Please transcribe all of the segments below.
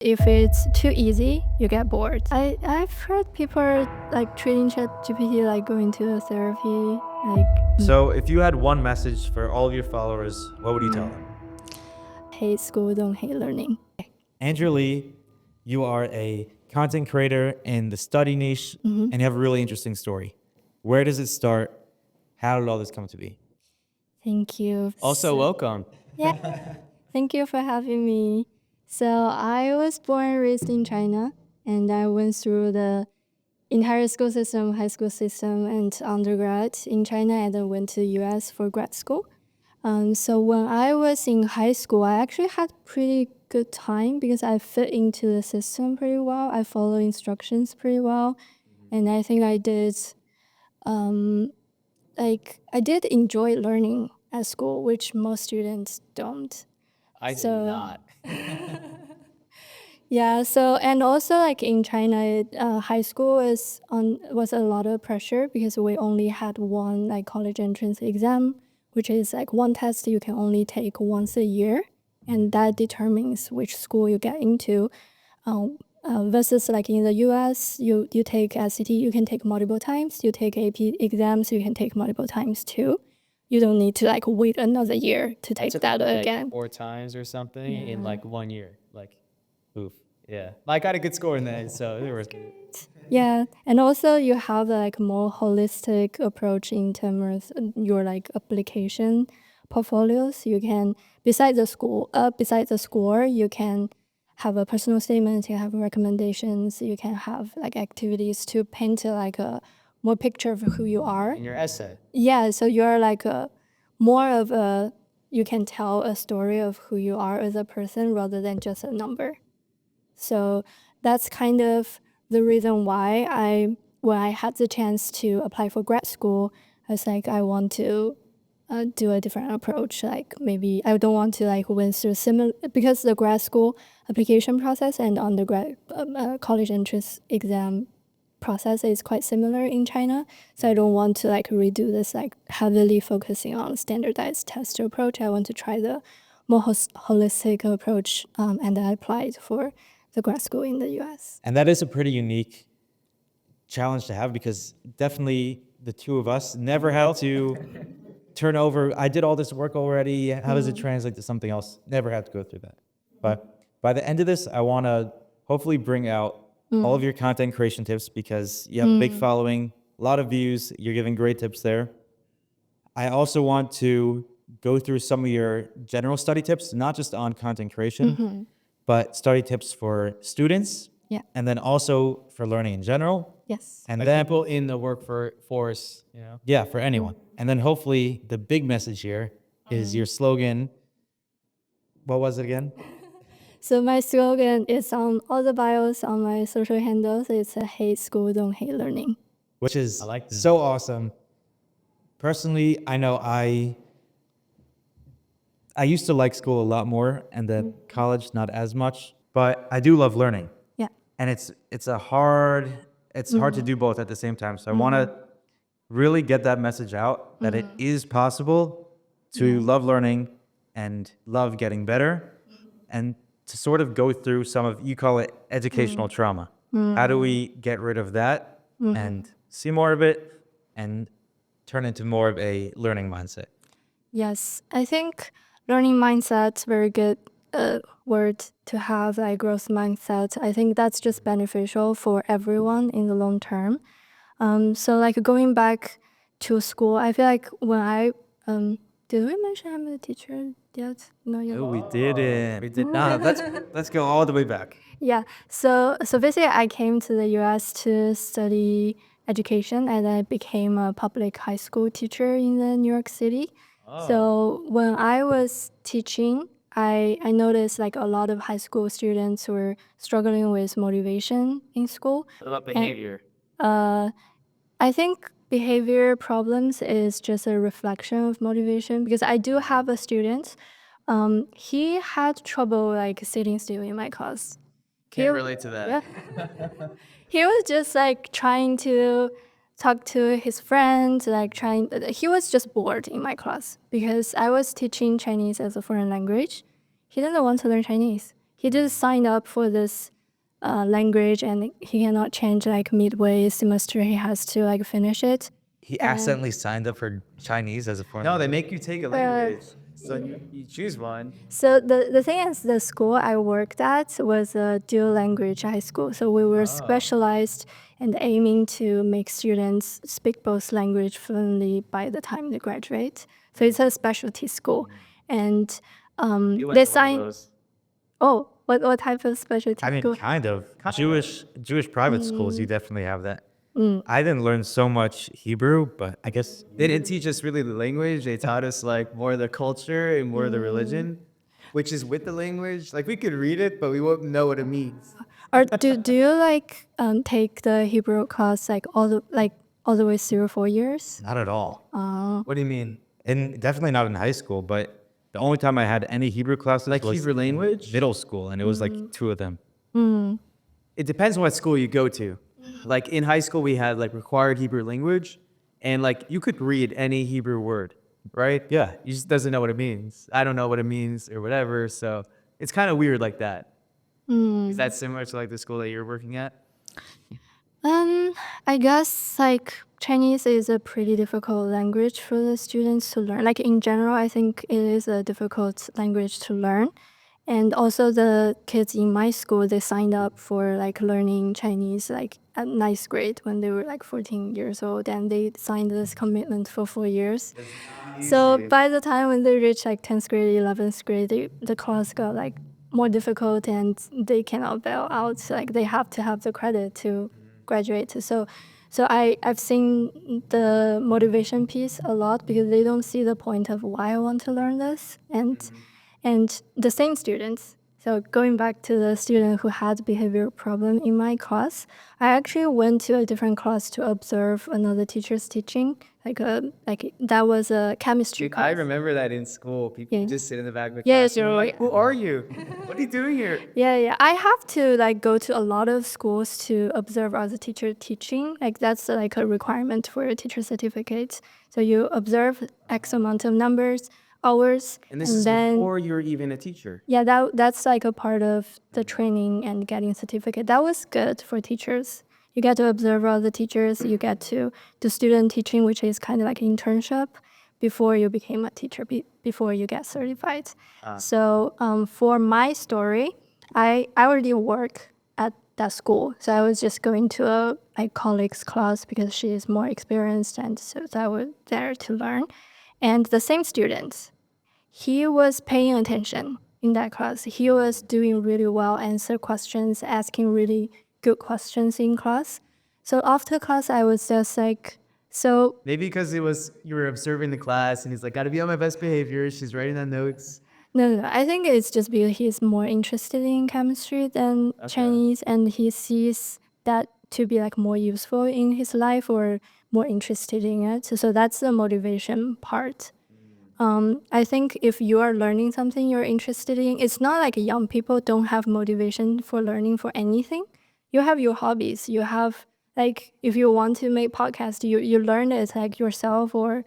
If it's too easy, you get bored. I've heard people are like treating ChatGPT like going to a therapy. Like, So, if you had one message for all of your followers, what would you tell them? hate school, don't hate learning. Andrea Li, you are a content creator in the study niche, and you have a really interesting story. Where does it start? How did all this come to be? Thank you. Also, welcome. Yeah, thank you for having me. So I was born and raised in China, and I went through the entire school system, high school system, and undergrad in China, and then went to US for grad school. So when I was in high school, I actually had pretty good time because I fit into the system pretty well. I follow instructions pretty well, and I think I did, I did enjoy learning at school, which most students don't. I did So- not. Yeah. So and also like in China, high school was a lot of pressure because we only had one like college entrance exam, which is like one test you can only take once a year, and that determines which school you get into. Versus like in the U.S., you take SCT, you can take multiple times. You take AP exams, you can take multiple times too. You don't need to like wait another year to take Took that it, like, again. 4 times or something in like 1 year. Like, oof. Yeah. I got a good score in that, so it was good. Yeah, and also you have like more holistic approach in terms of your like application portfolios. You can besides the score, you can have a personal statement. You have recommendations. You can have like activities to paint like a more picture of who you are. In your essay. Yeah, so you're like a more of a you can tell a story of who you are as a person rather than just a number. So that's kind of the reason why when I had the chance to apply for grad school, I was like, I want to do a different approach. Like maybe I don't want to like went through similar because the grad school application process and undergrad college entrance exam process is quite similar in China. So I don't want to like redo this like heavily focusing on standardized test approach. I want to try the more holistic approach, and I applied for the grad school in the US. And that is a pretty unique challenge to have because definitely the two of us never had to turn over. I did all this work already. How does it translate to something else? Never had to go through that. But by the end of this, I want to hopefully bring out all of your content creation tips because you have a big following, a lot of views. You're giving great tips there. I also want to go through some of your general study tips, not just on content creation, but study tips for students. Yeah. And then also for learning in general. Yes. And Like then, people in the workforce, you know? yeah, for anyone. And then hopefully the big message here is your slogan. What was it again? So my slogan is on all the bios on my social handles. It's a hate school, don't hate learning. Which is I like that. so awesome. Personally, I know I used to like school a lot more and then college not as much, but I do love learning. Yeah. And it's hard to do both at the same time. So I want to really get that message out that it is possible to love learning and love getting better and to sort of go through some of, you call it educational trauma. How do we get rid of that and see more of it and turn into more of a learning mindset? Yes, I think learning mindset very good word to have, like growth mindset. I think that's just beneficial for everyone in the long term. So like going back to school, I feel like when I did we mention I'm a teacher yet? No, you. No, we didn't. We did not. Let's go all the way back. Yeah. So basically, I came to the U.S. to study education, and I became a public high school teacher in the New York City. So when I was teaching, I noticed like a lot of high school students were struggling with motivation in school. What about behavior? I think behavior problems is just a reflection of motivation because I do have a student. He had trouble like sitting still in my class. Can't relate to that. Yeah. He was just like trying to talk to his friends, like he was just bored in my class because I was teaching Chinese as a foreign language. He didn't want to learn Chinese. he just signed up for this language, and he cannot change like midway semester. He has to like finish it. He accidentally signed up for Chinese as a foreign No, they language. make you take a language. So you choose one. So the thing is, the school I worked at was a dual language high school. So we were specialized and aiming to make students speak both language fluently by the time they graduate. So it's a specialty school, and You went they to one of signed. those. Oh, what type of specialty I mean, school? kind of. Jewish private schools, you definitely have that. I didn't learn so much Hebrew, but I guess They didn't teach us really the language. They taught us like more of the culture and more of the religion, which is with the language. Like we could read it, but we won't know what it means. Or do you like take the Hebrew class like all the way through 4 years? not at all. What do you mean? And definitely not in high school, but the only time I had any Hebrew classes Like was Hebrew language? middle school, and it was like 2 of them. It depends on what school you go to. Like in high school, we had like required Hebrew language, and like you could read any Hebrew word, right? Yeah. You just doesn't know what it means. I don't know what it means or whatever. So it's kind of weird like that. Is that similar to like the school that you're working at? I guess like Chinese is a pretty difficult language for the students to learn. Like in general, I think it is a difficult language to learn. And also the kids in my school, they signed up for like learning Chinese like at ninth grade when they were like 14 years old, and they signed this commitment for 4 years. So by the time when they reach like 10th grade, 11th grade, the class got like more difficult, and they cannot bail out. Like they have to have the credit to graduate. So I've seen the motivation piece a lot because they don't see the point of why I want to learn this. And the same students. So going back to the student who had behavioral problem in my class, I actually went to a different class to observe another teacher's teaching. Like that was a chemistry Dude, I class. remember that in school. People Yeah. just sit in the back of the Yeah, class. you're and right. Who are you? What are you doing here? Yeah. I have to like go to a lot of schools to observe other teacher teaching. Like that's like a requirement for a teacher certificate. So you observe X amount of hours, And this is then before you're even a teacher. yeah, that's like a part of the training and getting certificate. That was good for teachers. You get to observe other teachers. You get to do student teaching, which is kind of like internship before you became a teacher, before you get certified. So for my story, I already work at that school. So I was just going to a colleague's class because she is more experienced, and so I was there to learn. And the same students, he was paying attention in that class. He was doing really well, answer questions, asking really good questions in class. So after class, I was just like, so Maybe because it was you were observing the class and he's like, gotta be on my best behavior. She's writing down notes. no. I think it's just because he's more interested in chemistry than Chinese, and he sees that to be like more useful in his life or more interested in it. So that's the motivation part. I think if you are learning something you're interested in, it's not like young people don't have motivation for learning for anything. You have your hobbies. You have like if you want to make podcast, you learn it like yourself. Or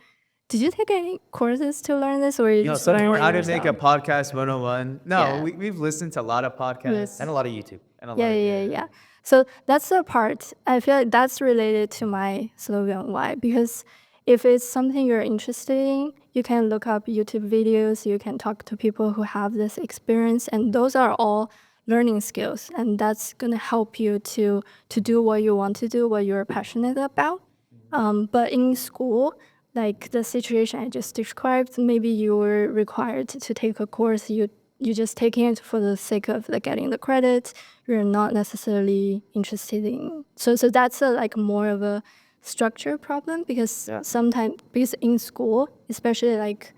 did you take any courses to learn this, or you just learn How it to make a yourself? podcast 101. No, Yeah. we've listened to a lot of podcasts Yes. And a lot of YouTube. and a lot Yeah. So that's the part. I feel like that's related to my slogan why. Because if it's something you're interested in, you can look up YouTube videos, you can talk to people who have this experience, and those are all learning skills, and that's gonna help you to do what you want to do, what you're passionate about. But in school, like the situation I just described, maybe you were required to take a course. You just taking it for the sake of like getting the credit. You're not necessarily interested in. So that's a like more of a structure problem because sometimes because in school, especially like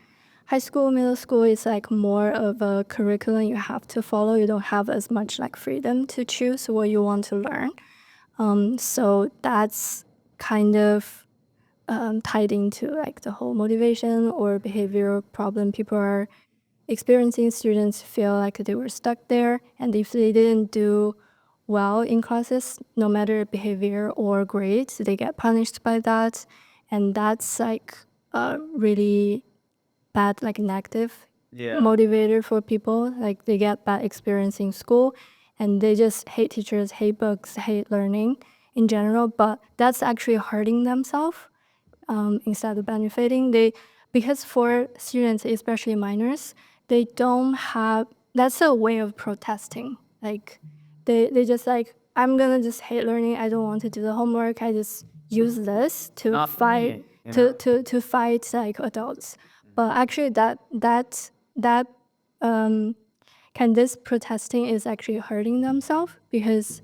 high school, middle school, it's like more of a curriculum you have to follow. You don't have as much like freedom to choose what you want to learn. So that's kind of tied into like the whole motivation or behavioral problem people are experiencing. Students feel like they were stuck there, and if they didn't do well in classes, no matter behavior or grades, they get punished by that, and that's like really bad, like negative motivator for people. Like they get bad experience in school and they just hate teachers, hate books, hate learning in general, but that's actually hurting themselves instead of benefiting. Because for students, especially minors, they don't have, that's a way of protesting. Like they just like, I'm gonna just hate learning. I don't want to do the homework. I just use this to Not fight you know? to fight like adults. But actually that this protesting is actually hurting themselves because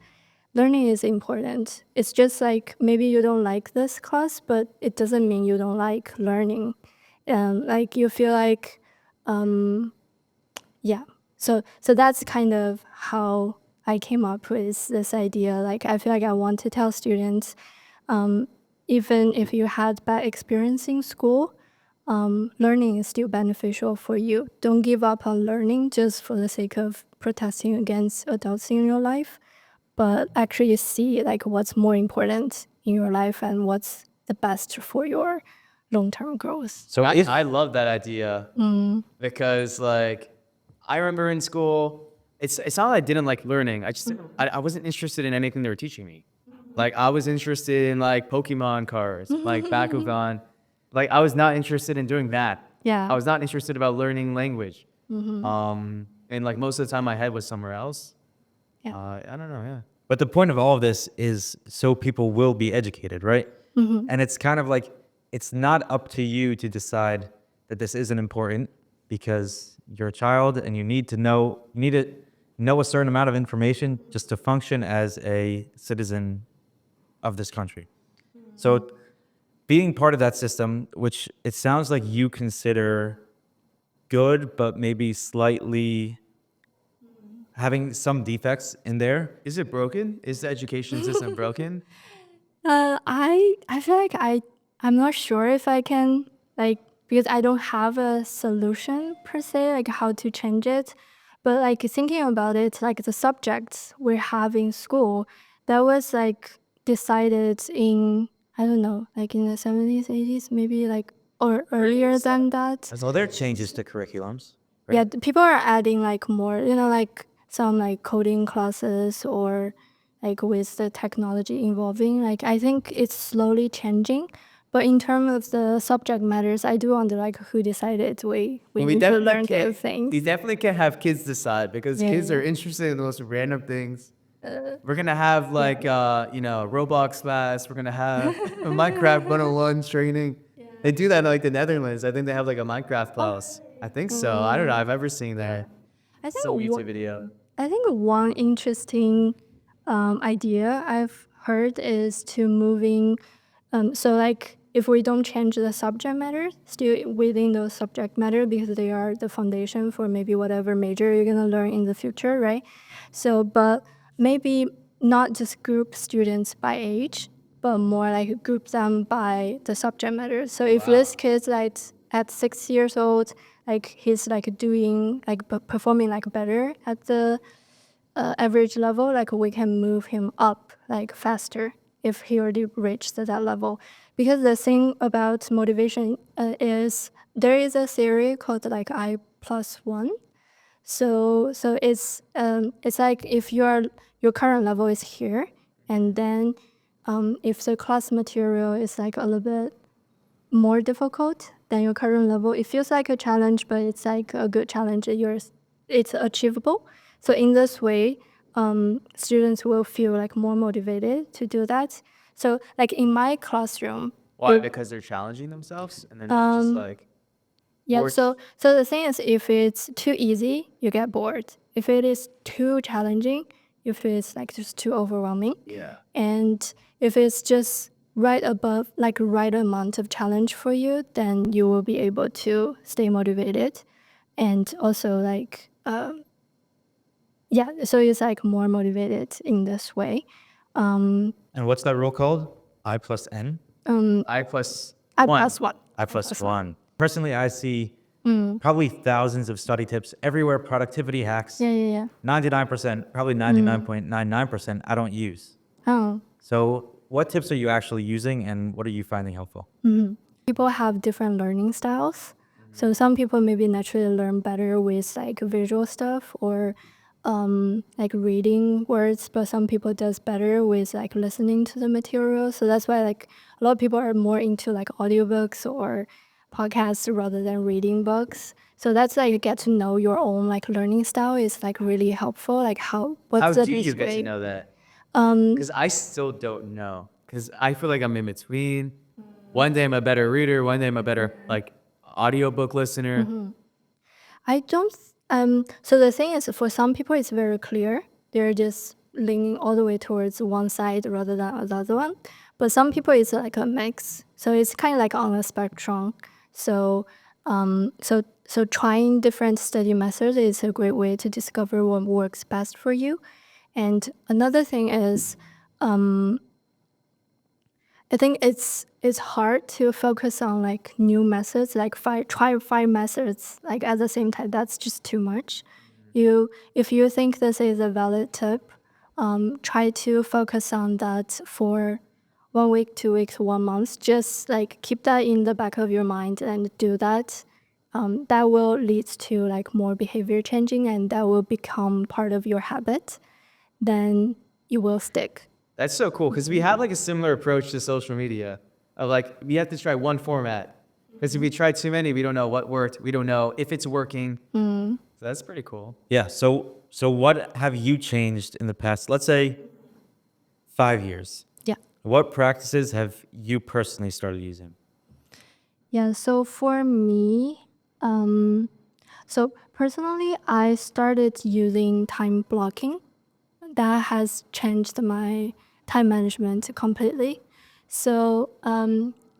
learning is important. It's just like maybe you don't like this class, but it doesn't mean you don't like learning. Like you feel like, yeah. So that's kind of how I came up with this idea. Like I feel like I want to tell students, even if you had bad experience in school, learning is still beneficial for you. Don't give up on learning just for the sake of protesting against adults in your life, but actually see like what's more important in your life and what's the best for your long-term growth. So I love that idea because like I remember in school, it's not that I didn't like learning. I wasn't interested in anything they were teaching me. Like I was interested in like Pokemon cards, like Bakugan. Like I was not interested in doing that. Yeah. I was not interested about learning language. And like most of the time my head was somewhere else. Yeah. I don't know, yeah. But the point of all of this is so people will be educated, right? And it's kind of like, it's not up to you to decide that this isn't important because you're a child and you need to know a certain amount of information just to function as a citizen of this country. So being part of that system, which it sounds like you consider good, but maybe slightly having some defects in there. Is it broken? Is the education system broken? I feel like I'm not sure if I can like because I don't have a solution per se like how to change it, but like thinking about it, like the subjects we have in school, that was like decided in I don't know like in the 70s, 80s, maybe like or earlier than that. So there are changes to curriculums. Right? Yeah, people are adding like more, like some like coding classes or like with the technology evolving. Like I think it's slowly changing. But in terms of the subject matters, I do wonder like who decided we need to learn those things. You definitely can't have kids decide because kids Yeah. are interested in the most random things. We're gonna have like Roblox class. We're gonna have a Minecraft 101 training. They do that in like the Netherlands. I think they have like a Minecraft class. I think so. I don't know. I've ever seen that. I think Some YouTube one- video. I think one interesting idea I've heard is to moving. So like if we don't change the subject matter, still within those subject matter because they are the foundation for maybe whatever major you're gonna learn in the future, right? So but maybe not just group students by age, but more like group them by the subject matter. So if this kid's like at 6 years old, like he's like doing like performing like better at the average level, like we can move him up like faster if he already reached that level. Because the thing about motivation is there is a theory called like I+1. So it's like if your current level is here, and then if the class material is like a little bit more difficult than your current level, it feels like a challenge, but it's like a good challenge. It's achievable. So in this way, students will feel like more motivated to do that. So like in my classroom, Why? Because they're challenging themselves and they're not just like. yeah. Or- So the thing is, if it's too easy, you get bored. If it is too challenging, you feel it's like just too overwhelming. Yeah. And if it's just right above, like right amount of challenge for you, then you will be able to stay motivated, and also like yeah. So it's like more motivated in this way. And what's that rule called? I plus N? I plus I one. plus one. I plus one. Personally, I see probably thousands of study tips everywhere, productivity hacks. Yeah. 99%, probably 99.99% I don't use. Oh. So what tips are you actually using and what are you finding helpful? People have different learning styles. So some people maybe naturally learn better with like visual stuff or like reading words, but some people does better with like listening to the material. So that's why like a lot of people are more into like audiobooks or podcasts rather than reading books. So that's like get to know your own like learning style is like really helpful. Like How what's the do you best get to way? know that? Because I still don't know. Because I feel like I'm in between. One day I'm a better reader. One day I'm a better like audiobook listener. I don't. So the thing is, for some people, it's very clear. They're just leaning all the way towards one side rather than the other one. But some people, it's like a mix. So it's kind of like on a spectrum. So, so trying different study methods is a great way to discover what works best for you. And another thing is, I think it's hard to focus on like new methods, like try 5 methods like at the same time. That's just too much. If you think this is a valid tip, try to focus on that for 1 week, 2 weeks, 1 month. Just like keep that in the back of your mind and do that. That will lead to like more behavior changing, and that will become part of your habit. Then you will stick. That's so cool because we have like a similar approach to social media of like we have to try one format because if we try too many, we don't know what worked. We don't know if it's working. So that's pretty cool. Yeah. So what have you changed in the past, let's say 5 years? Yeah. What practices have you personally started using? Yeah, so for me, so personally, I started using time blocking. That has changed my time management completely. So,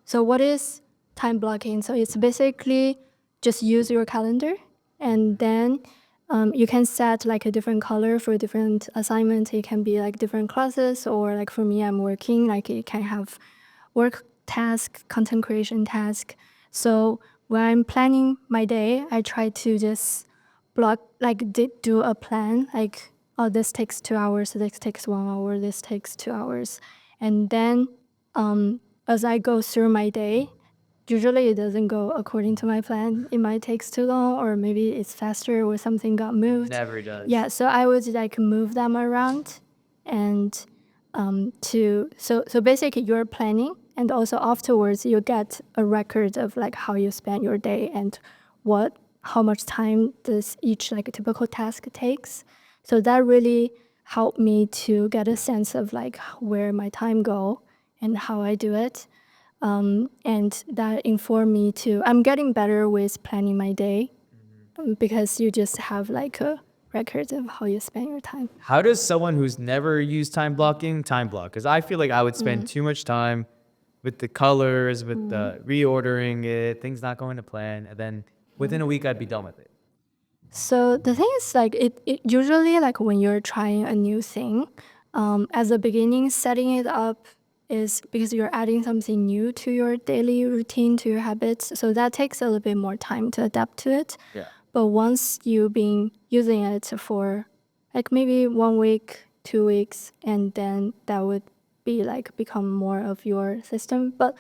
so what is time blocking? So it's basically just use your calendar, and then you can set like a different color for different assignments. It can be like different classes, or like for me, I'm working. Like it can have work task, content creation task. So when I'm planning my day, I try to just block, like do a plan, like, oh, this takes 2 hours, this takes 1 hour, this takes 2 hours. And then as I go through my day, usually it doesn't go according to my plan. It might take too long, or maybe it's faster, or something got moved. Never does. Yeah, so I would like move them around, and so basically you're planning, and also afterwards you get a record of like how you spend your day and how much time does each like typical task takes. So that really helped me to get a sense of like where my time go and how I do it. And that informed me to, I'm getting better with planning my day, because you just have like a record of how you spend your time. How does someone who's never used time blocking time block? Because I feel like I would spend too much time with the colors, with the reordering it, things not going to plan, and then within a week I'd be done with it. So the thing is, like, it usually, like, when you're trying a new thing, at the beginning, setting it up is because you're adding something new to your daily routine, to your habits. So that takes a little bit more time to adapt to it. Yeah. But once you've been using it for like maybe 1 week, 2 weeks, and then that would be like become more of your system. But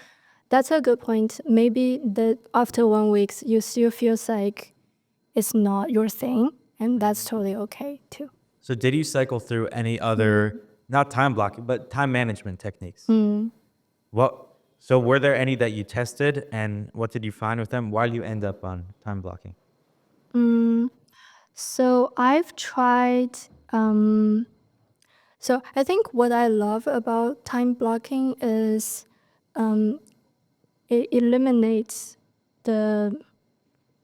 that's a good point. Maybe that after 1 week, you still feels like it's not your thing, and that's totally okay too. So did you cycle through any other, not time blocking, but time management techniques? So were there any that you tested, and what did you find with them? Why did you end up on time blocking? So I've tried. So I think what I love about time blocking is it eliminates the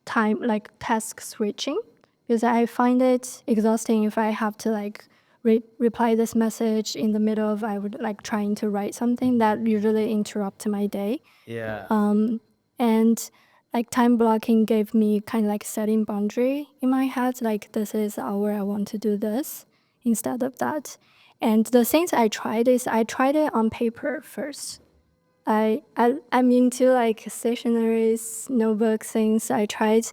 time, like task switching, because I find it exhausting if I have to like reply this message in the middle of I would like trying to write something that usually interrupt my day. Yeah. And like time blocking gave me kind of like setting boundary in my head, like this is the hour I want to do this instead of that. And the things I tried is I tried it on paper first. I'm into like stationaries, notebook things. I tried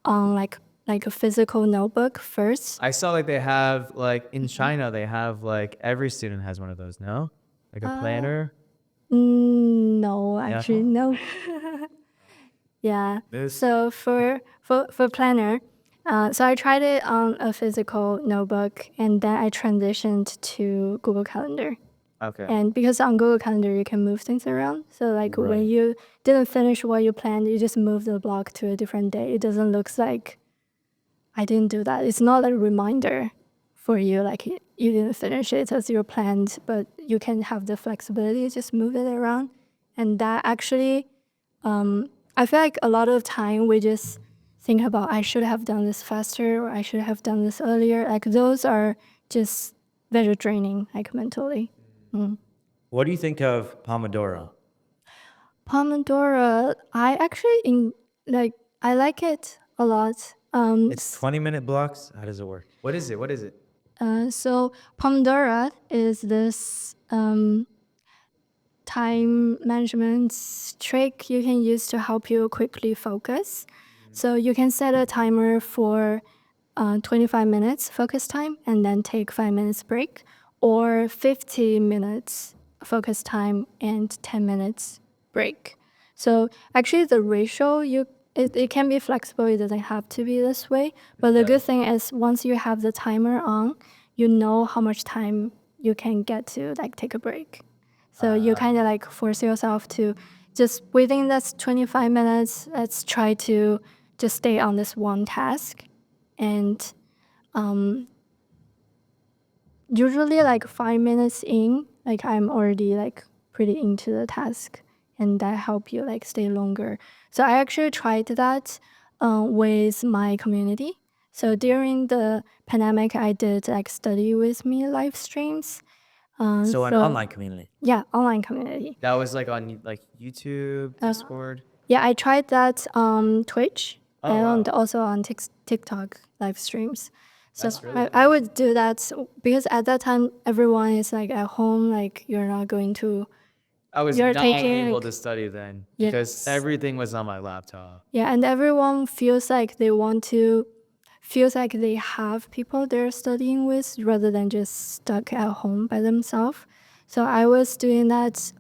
on like a physical notebook first. I saw like they have like in China they have like every student has one of those, no? Like a planner. No, actually, no. Yeah. This- So for planner, so I tried it on a physical notebook, and then I transitioned to Google Calendar. Okay. And because on Google Calendar you can move things around, so like Right. when you didn't finish what you planned, you just move the block to a different day. It doesn't look like I didn't do that. It's not a reminder for you, like you didn't finish it as you planned, but you can have the flexibility, just move it around. And that actually, I feel like a lot of time we just think about, I should have done this faster, or I should have done this earlier. Like those are just very draining, like mentally. What do you think of Pomodoro? Pomodoro, I actually I like it a lot. It's 20-minute blocks. How does it work? What is it? What is it? So Pomodoro is this time management trick you can use to help you quickly focus. So you can set a timer for 25 minutes focus time and then take 5 minutes break, or 50 minutes focus time and 10 minutes break. So actually the ratio it can be flexible, it doesn't have to be this way. But the good thing is once you have the timer on, you know how much time you can get to like take a break. So you kind of like force yourself to just within that 25 minutes, let's try to just stay on this one task. And usually like 5 minutes in, like I'm already like pretty into the task, and that help you like stay longer. So I actually tried that with my community. So during the pandemic, I did like study with me live streams. So an online community. Yeah, online community. That was like on like YouTube, Discord. Yeah, I tried that on Twitch Oh, and wow. also on TikTok live streams. So That's really I would do that because at that time everyone is like at home, like you're not going to. I was You're not taking, able like- to study then Yes. because everything was on my laptop. Yeah, and everyone feels like feels like they have people they're studying with rather than just stuck at home by themselves. So I was doing that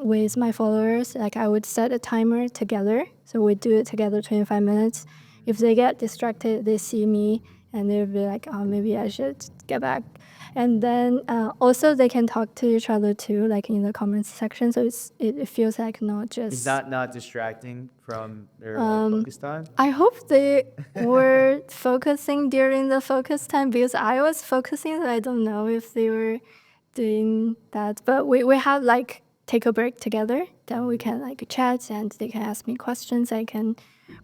with my followers. Like I would set a timer together. So we do it together 25 minutes. If they get distracted, they see me and they'll be like, oh, maybe I should get back. And then also they can talk to each other too, like in the comments section. So it feels like not just. Is that not distracting from their focus time? I hope they were focusing during the focus time because I was focusing. So I don't know if they were doing that. But we have like take a break together. Then we can like chat and they can ask me questions. I can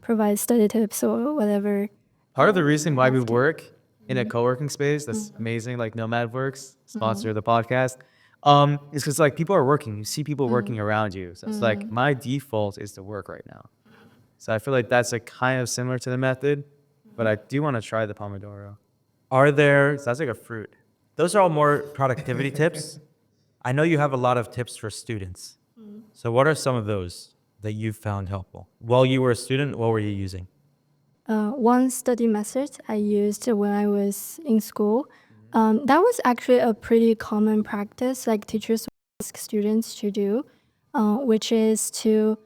provide study tips or whatever. Part of the reason why we work in a co-working space that's amazing, like Nomad Works, sponsor of the podcast, is because like people are working. You see people working around you. So it's like my default is to work right now. So I feel like that's like kind of similar to the method, but I do want to try the Pomodoro. Are there, Sounds like a fruit. those are all more productivity tips. I know you have a lot of tips for students. So what are some of those that you've found helpful? While you were a student, what were you using? One study method I used when I was in school, that was actually a pretty common practice, like teachers ask students to do, which is to,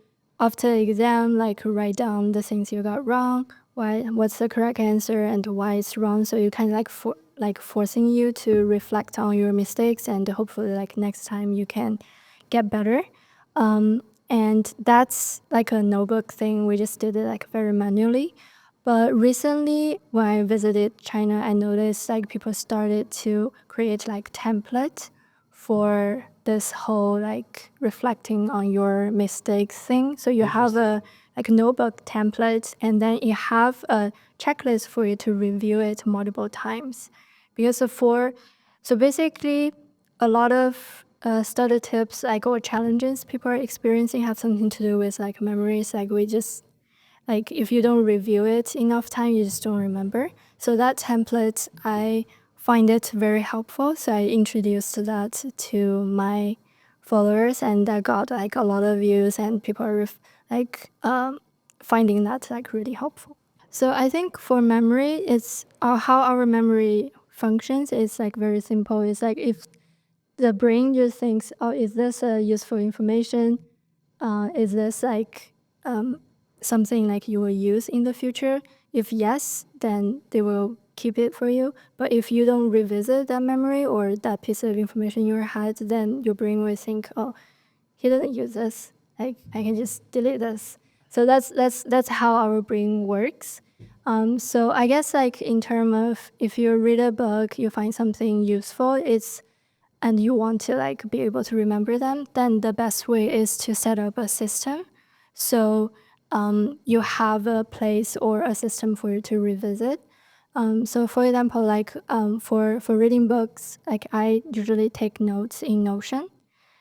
after exam, like write down the things you got wrong, what's the correct answer, and why it's wrong. So you kind of like forcing you to reflect on your mistakes, and hopefully, like next time you can get better. And that's like a notebook thing. We just did it like very manually. But recently, when I visited China, I noticed like people started to create like template for this whole like reflecting on your mistakes thing. So you have a like notebook template, and then you have a checklist for you to review it multiple times. Because so basically, a lot of study tips like or challenges people are experiencing have something to do with like memories. Like we just like if you don't review it enough time, you just don't remember. So that template, I find it very helpful. So I introduced that to my followers, and I got like a lot of views, and people are finding that like really helpful. So I think for memory, it's how our memory functions is like very simple. It's like if the brain just thinks, oh, is this a useful information? Is this like something like you will use in the future? If yes, then they will keep it for you. But if you don't revisit that memory or that piece of information you had, then your brain will think, oh, he doesn't use this. Like I can just delete this. So that's how our brain works. So I guess like in terms of if you read a book, you find something useful, and you want to like be able to remember them, then the best way is to set up a system. So you have a place or a system for you to revisit. So for example, like for reading books, like I usually take notes in Notion.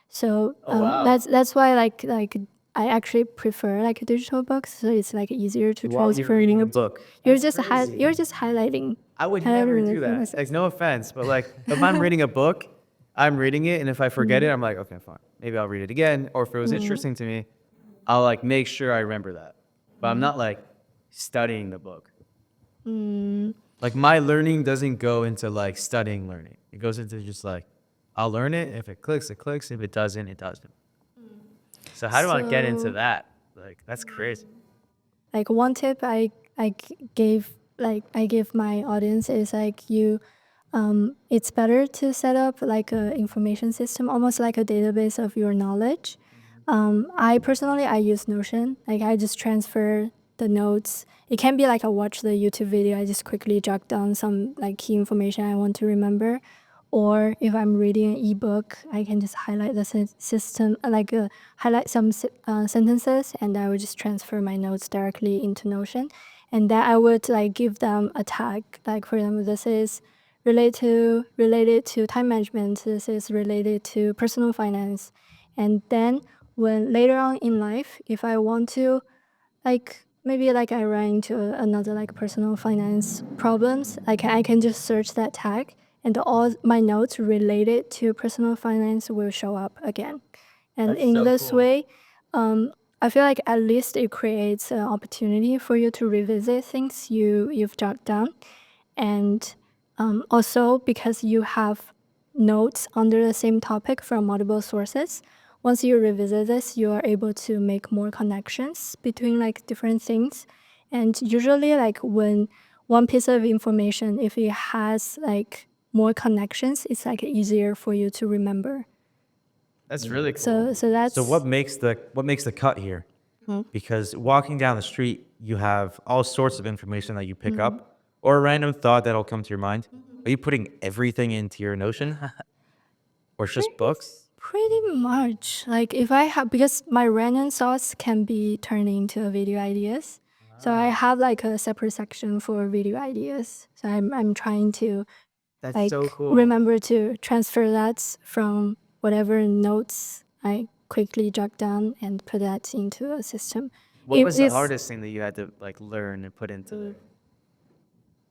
So that's why like I actually prefer like digital books. So it's like easier to While you're transfer reading a notes. book. You're just you're just highlighting. I would highlighting never the do that. things. Like, no offense, but like, if I'm reading a book, I'm reading it, and if I forget it, I'm like, okay, fine. Maybe I'll read it again. Or if it was interesting to me, I'll like make sure I remember that. But I'm not like studying the book. Like my learning doesn't go into like studying learning. It goes into just like, I'll learn it. If it clicks, it clicks. If it doesn't, it doesn't. So how do I get into So- that? Like, that's crazy. Like one tip I give my audience is like it's better to set up like a information system, almost like a database of your knowledge. I personally I use Notion. Like I just transfer the notes. It can be like I watch the YouTube video. I just quickly jot down some like key information I want to remember. Or if I'm reading an ebook, I can just highlight the system, highlight some sentences, and I would just transfer my notes directly into Notion. And then I would like give them a tag. Like for example, this is related to time management. This is related to personal finance. And then when later on in life, if I want to like maybe like I run into another like personal finance problems, like I can just search that tag and all my notes related to personal finance will show up again. And That's in so this cool. way, I feel like at least it creates an opportunity for you to revisit things you've jotted down. And also because you have notes under the same topic from multiple sources, once you revisit this, you are able to make more connections between like different things. And usually like when one piece of information, if it has like more connections, it's like easier for you to remember. That's really cool. So that's So what makes the cut here? Because walking down the street, you have all sorts of information that you pick up, or a random thought that'll come to your mind. Are you putting everything into your Notion, or it's just books? pretty much like if I have, because my random thoughts can be turned into video ideas. So I have like a separate section for video ideas. So I'm trying to That's like so cool. remember to transfer that from whatever notes I quickly jot down and put that into a system. What If was the this- hardest thing that you had to like learn and put into there?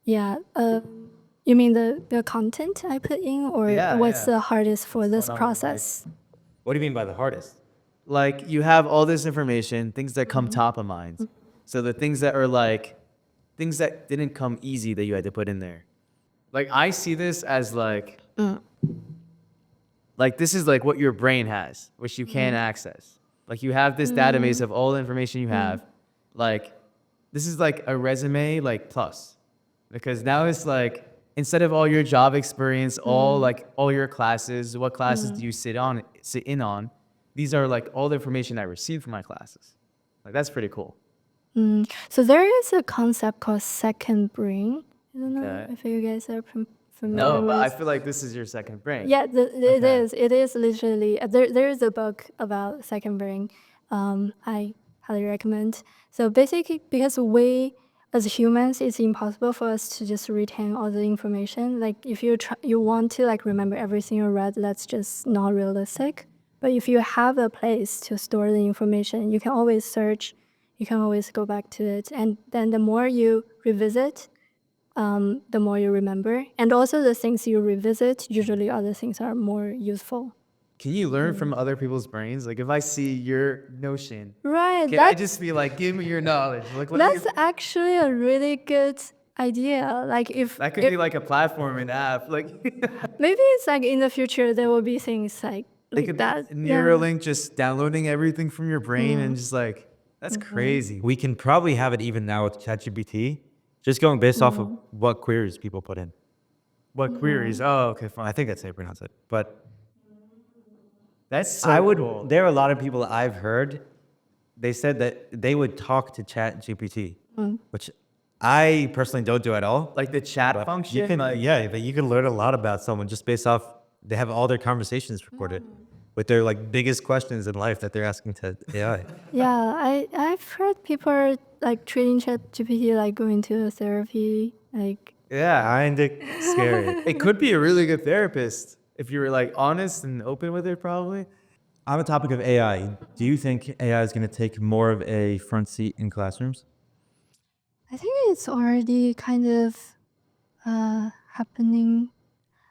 Yeah. You mean the content I put in, or Yeah, what's yeah. the hardest for this going on in your life? process? What do you mean by the hardest? Like you have all this information, things that come top of mind. So the things that are like things that didn't come easy that you had to put in there. Like I see this as like this is like what your brain has, which you can't access. Like you have this database of all the information you have. Like this is like a resume like plus. Because now it's like instead of all your job experience, all your classes, what classes do you sit in on, these are like all the information I received from my classes. Like that's pretty cool. So there is a concept called second brain. I don't know Okay. if you guys are familiar No, with. but I feel like this is your second brain. Yeah, it is. It is literally there is a book about second brain. I highly recommend. So basically, because we as humans, it's impossible for us to just retain all the information. Like if you want to like remember everything you read, that's just not realistic. But if you have a place to store the information, you can always search. You can always go back to it, and then the more you revisit, the more you remember. And also the things you revisit, usually other things are more useful. Can you learn from other people's brains? Like if I see your Notion, Right. can I just be like, give me your knowledge? Like let me- That's actually a really good idea. Like if that could be like a platform, an app. Like maybe it's like in the future there will be things like they could that. Neuralink just downloading everything from your brain and just like That's crazy. We can probably have it even now with ChatGPT, just going based off of what queries people put in. What queries? Oh, okay, fine. I think that's how you pronounce it. But That's so I would. cool. There are a lot of people I've heard. They said that they would talk to ChatGPT, which I personally don't do at all. Like the chat But function. you can, like, yeah, but you can learn a lot about someone just based off. They have all their conversations recorded with their like biggest questions in life that they're asking to AI. Yeah, I've heard people are like treating ChatGPT like going to a therapy. Like, Yeah, Kinda scary. it could be a really good therapist if you were like honest and open with it. Probably. On the topic of AI, do you think AI is going to take more of a front seat in classrooms? I think it's already kind of happening.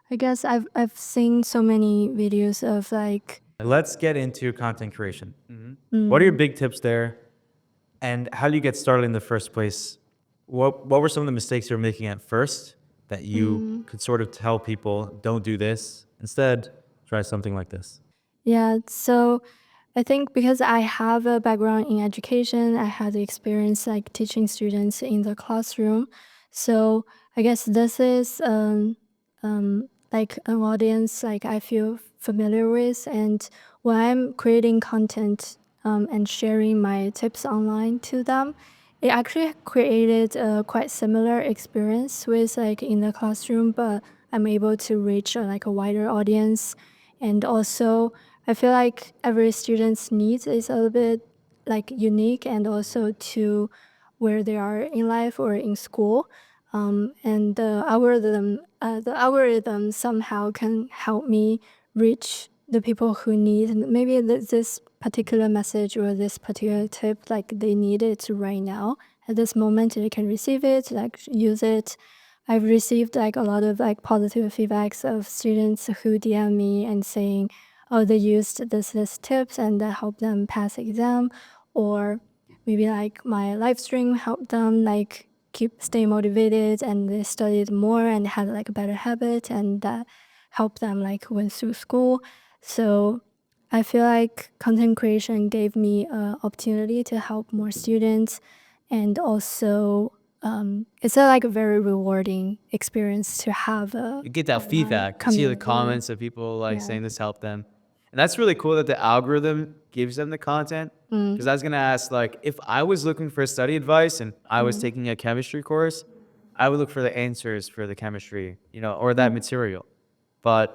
I guess I've seen so many videos of like Let's get into content creation. What are your big tips there? And how do you get started in the first place? What were some of the mistakes you were making at first that you could sort of tell people, don't do this? Instead, try something like this. Yeah, so I think because I have a background in education, I had the experience like teaching students in the classroom. So I guess this is like an audience like I feel familiar with, and when I'm creating content and sharing my tips online to them, it actually created a quite similar experience with like in the classroom, but I'm able to reach like a wider audience, and also I feel like every student's needs is a little bit like unique and also to where they are in life or in school. And the algorithm somehow can help me reach the people who need maybe this particular message or this particular tip, like they need it right now. At this moment, they can receive it, like use it. I've received like a lot of like positive feedbacks of students who DM me and saying, oh, they used this tips and that helped them pass exam, or maybe like my live stream helped them like stay motivated and they studied more and had like a better habit, and that helped them like went through school. So I feel like content creation gave me an opportunity to help more students, and also it's a like a very rewarding experience to have a You get that online feedback. You see the community. comments of people like Yeah. saying this helped them. And that's really cool that the algorithm gives them the content. Because I was gonna ask, like, if I was looking for study advice and I was taking a chemistry course, I would look for the answers for the chemistry, or that material. But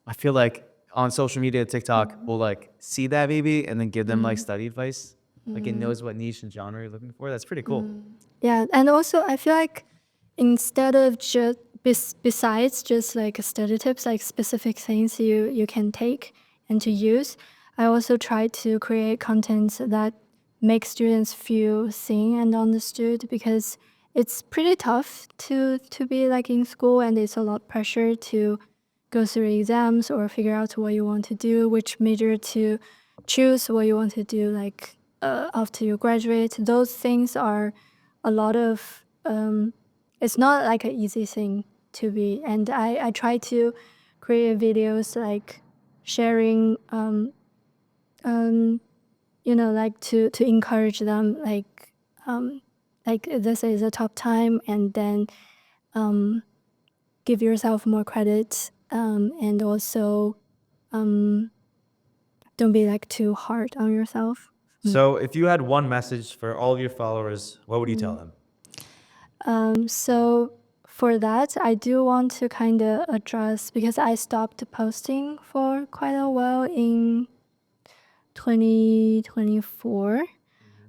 I feel like on social media, TikTok will like see that maybe and then give them like study advice. Like it knows what niche and genre you're looking for. That's pretty cool. Yeah, and also I feel like instead of just besides just like study tips, like specific things you can take and to use, I also try to create content that make students feel seen and understood, because it's pretty tough to be like in school, and it's a lot pressure to go through exams or figure out what you want to do, which major to choose, what you want to do like after you graduate. Those things are a lot of it's not like an easy thing to be, and I try to create videos like sharing like to encourage them like this is a tough time, and then give yourself more credit, and also don't be like too hard on yourself. So, if you had one message for all of your followers, what would you tell them? So for that, I do want to kind of address, because I stopped posting for quite a while in 2024.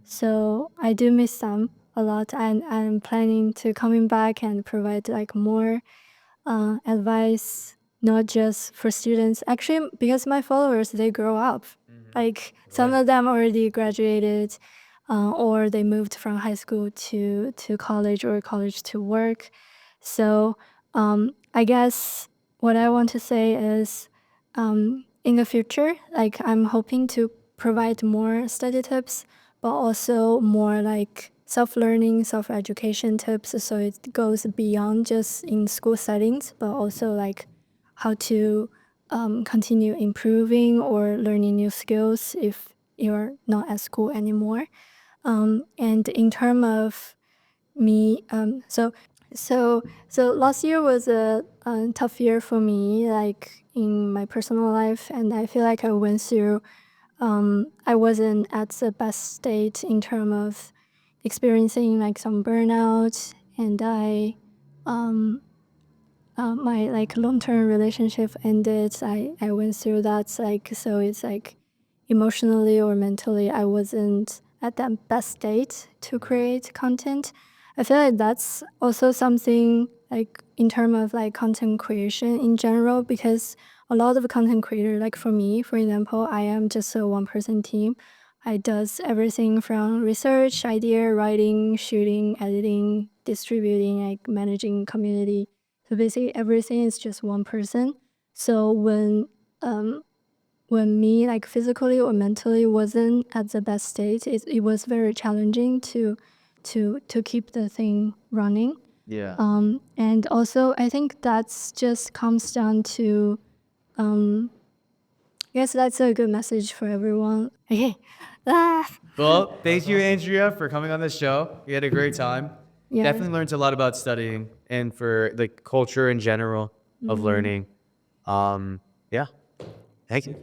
So I do miss them a lot, and I'm planning to coming back and provide like more advice, not just for students. Actually, because my followers, they grow up. Like some of them already graduated, or they moved from high school to college or college to work. So I guess what I want to say is in the future, like I'm hoping to provide more study tips, but also more like self-learning, self-education tips, so it goes beyond just in school settings, but also like how to continue improving or learning new skills if you're not at school anymore. And in terms of me, so last year was a tough year for me, like in my personal life, and I feel like I went through. I wasn't at the best state in terms of experiencing like some burnout, and my like long-term relationship ended. I went through that, like, so it's like emotionally or mentally I wasn't at that best state to create content. I feel like that's also something like in terms of like content creation in general, because a lot of content creator, like for me, for example, I am just a one-person team. I does everything from research, idea, writing, shooting, editing, distributing, like managing community. So basically everything is just one person. So when me like physically or mentally wasn't at the best state, it was very challenging to keep the thing running. Yeah. And also I think that's just comes down to I guess that's a good message for everyone. Okay. Well, thank you, Andrea, for coming on the show. We had a great time. Yeah. Definitely learned a lot about studying and for the culture in general of learning. Yeah. Thank you.